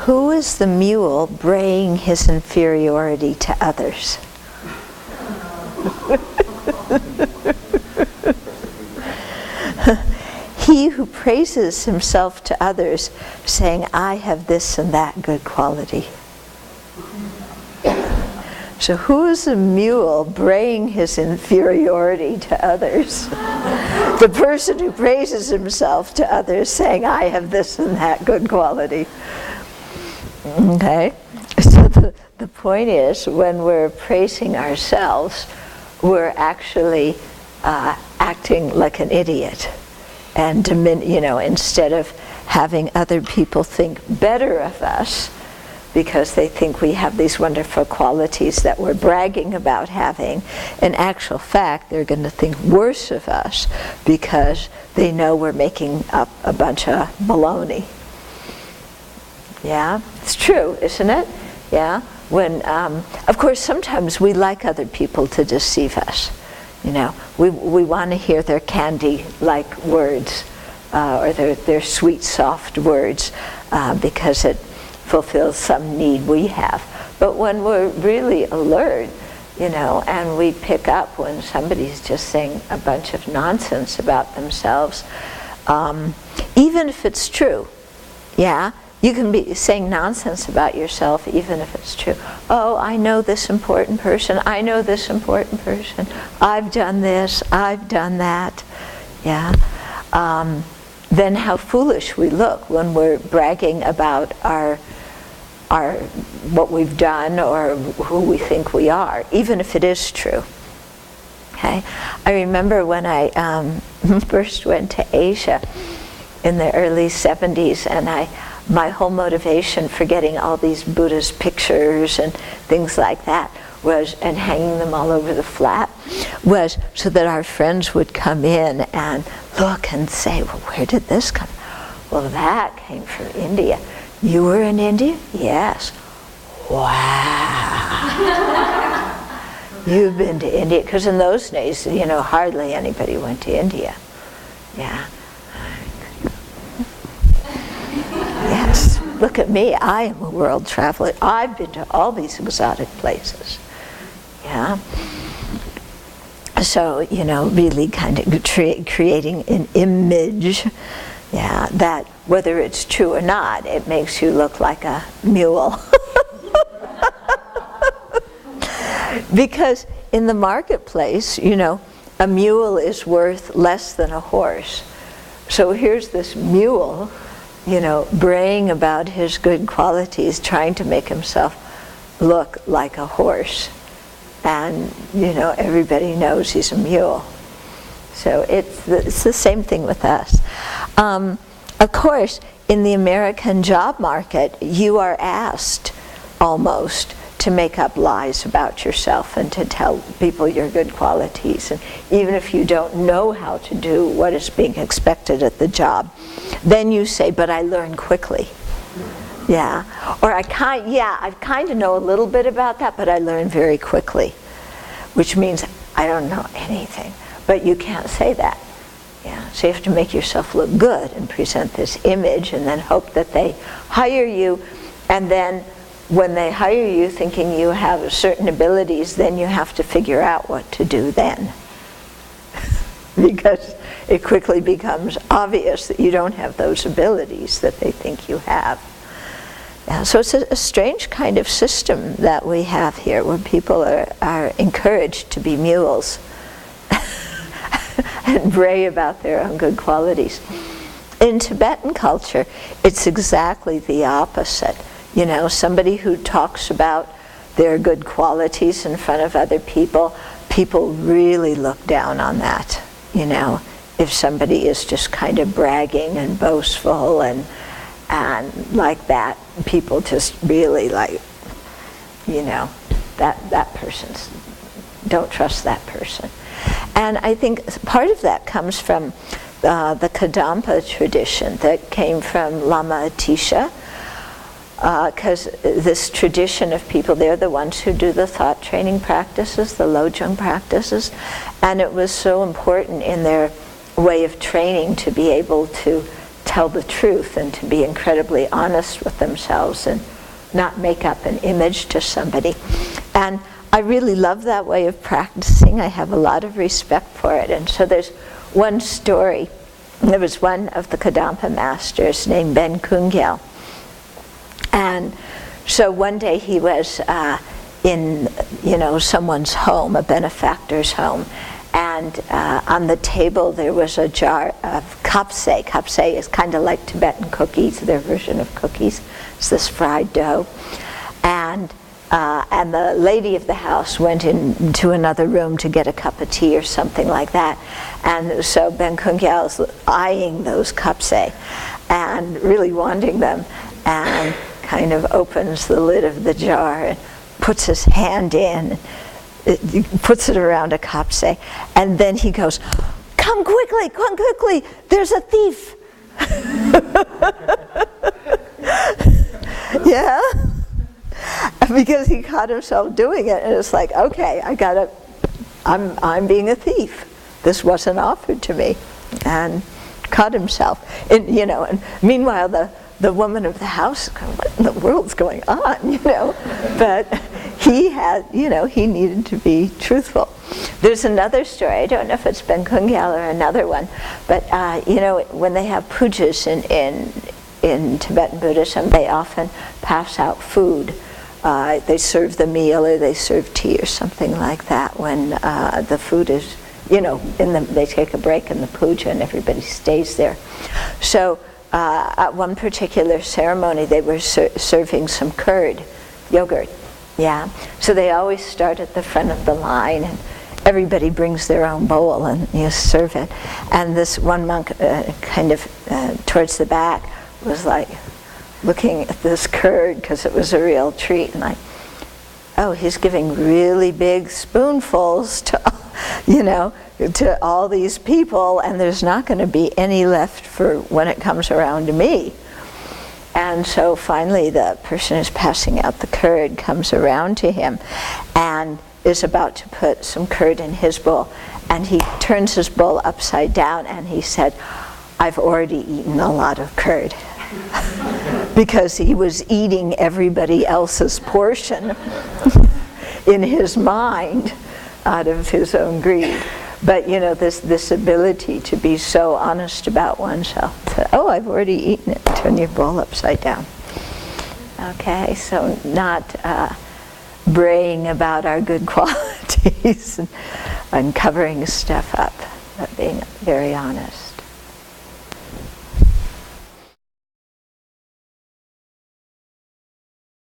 who is the mule braying his inferiority to others? He who praises himself to others, saying, I have this and that good quality. So who is the mule braying his inferiority to others? The person who praises himself to others, saying, I have this and that good quality. Okay? So the point is, when we're praising ourselves, we're actually acting like an idiot. And instead of having other people think better of us because they think we have these wonderful qualities that we're bragging about having, in actual fact they're going to think worse of us because they know we're making up a bunch of baloney. Yeah, it's true, isn't it? Yeah. When, of course, sometimes we like other people to deceive us. We want to hear their candy-like words or their sweet, soft words because it fulfills some need we have. But when we're really alert, and we pick up when somebody's just saying a bunch of nonsense about themselves, even if it's true, yeah? You can be saying nonsense about yourself even if it's true. Oh, I know this important person. I know this important person. I've done this. I've done that. Yeah. Then how foolish we look when we're bragging about our what we've done or who we think we are, even if it is true. Okay. I remember when I first went to Asia in the early 70s, and my whole motivation for getting all these Buddhist pictures and things like that was, and hanging them all over the flat, was so that our friends would come in and look and say, well, where did this come from? Well, that came from India. You were in India? Yes. Wow. You've been to India? Because in those days, hardly anybody went to India. Yeah. Yes, look at me. I am a world traveler. I've been to all these exotic places. Yeah. So, really kind of creating an image, yeah, that whether it's true or not, it makes you look like a mule. Because in the marketplace, a mule is worth less than a horse. So here's this mule, braying about his good qualities, trying to make himself look like a horse. And, everybody knows he's a mule. So it's the same thing with us. Of course, in the American job market, you are asked almost to make up lies about yourself and to tell people your good qualities. And even if you don't know how to do what is being expected at the job, then you say, but I learn quickly. Yeah. Or I kind of know a little bit about that, but I learn very quickly. Which means I don't know anything. But you can't say that. Yeah. So you have to make yourself look good and present this image and then hope that they hire you. And then when they hire you thinking you have certain abilities, then you have to figure out what to do then. Because it quickly becomes obvious that you don't have those abilities that they think you have. Yeah, so it's a strange kind of system that we have here, where people are encouraged to be mules and bray about their own good qualities. In Tibetan culture, it's exactly the opposite. Somebody who talks about their good qualities in front of other people, people really look down on that. If somebody is just kind of bragging and boastful and like that, people just really that person's, don't trust that person. And I think part of that comes from the Kadampa tradition that came from Lama Atisha, because this tradition of people, they're the ones who do the thought training practices, the Lojong practices, and it was so important in their way of training to be able to tell the truth and to be incredibly honest with themselves and not make up an image to somebody. And I really love that way of practicing. I have a lot of respect for it. And so there's one story. There was one of the Kadampa masters named Ben Kungyal. And so one day he was in, someone's home, a benefactor's home, and on the table there was a jar of kapse. Kapse is kind of like Tibetan cookies, their version of cookies. It's this fried dough. And the lady of the house went into another room to get a cup of tea or something like that. And so Ben Kungyal is eyeing those kapse and really wanting them, and kind of opens the lid of the jar and puts his hand in, puts it around a kapse, and then he goes, come quickly, there's a thief. Yeah? Because he caught himself doing it, and it's like, okay, I'm being a thief. This wasn't offered to me. And caught himself. And meanwhile the woman of the house, what in the world's going on, But he had, he needed to be truthful. There's another story, I don't know if it's Ben Kungyal or another one, but when they have pujas in Tibetan Buddhism, they often pass out food. They serve the meal, or they serve tea or something like that when the food is, they take a break in the puja and everybody stays there. So at one particular ceremony, they were serving some curd, yogurt. Yeah. So they always start at the front of the line, and everybody brings their own bowl and you serve it. And this one monk, towards the back, was like looking at this curd because it was a real treat, and like, oh, he's giving really big spoonfuls to, to all these people, and there's not going to be any left for when it comes around to me. And so finally the person who's passing out the curd comes around to him and is about to put some curd in his bowl, and he turns his bowl upside down and he said, I've already eaten a lot of curd. Because he was eating everybody else's portion in his mind out of his own greed. But this ability to be so honest about oneself. Oh, I've already eaten it. Turn your bowl upside down. Okay, so not braying about our good qualities and covering stuff up, but being very honest.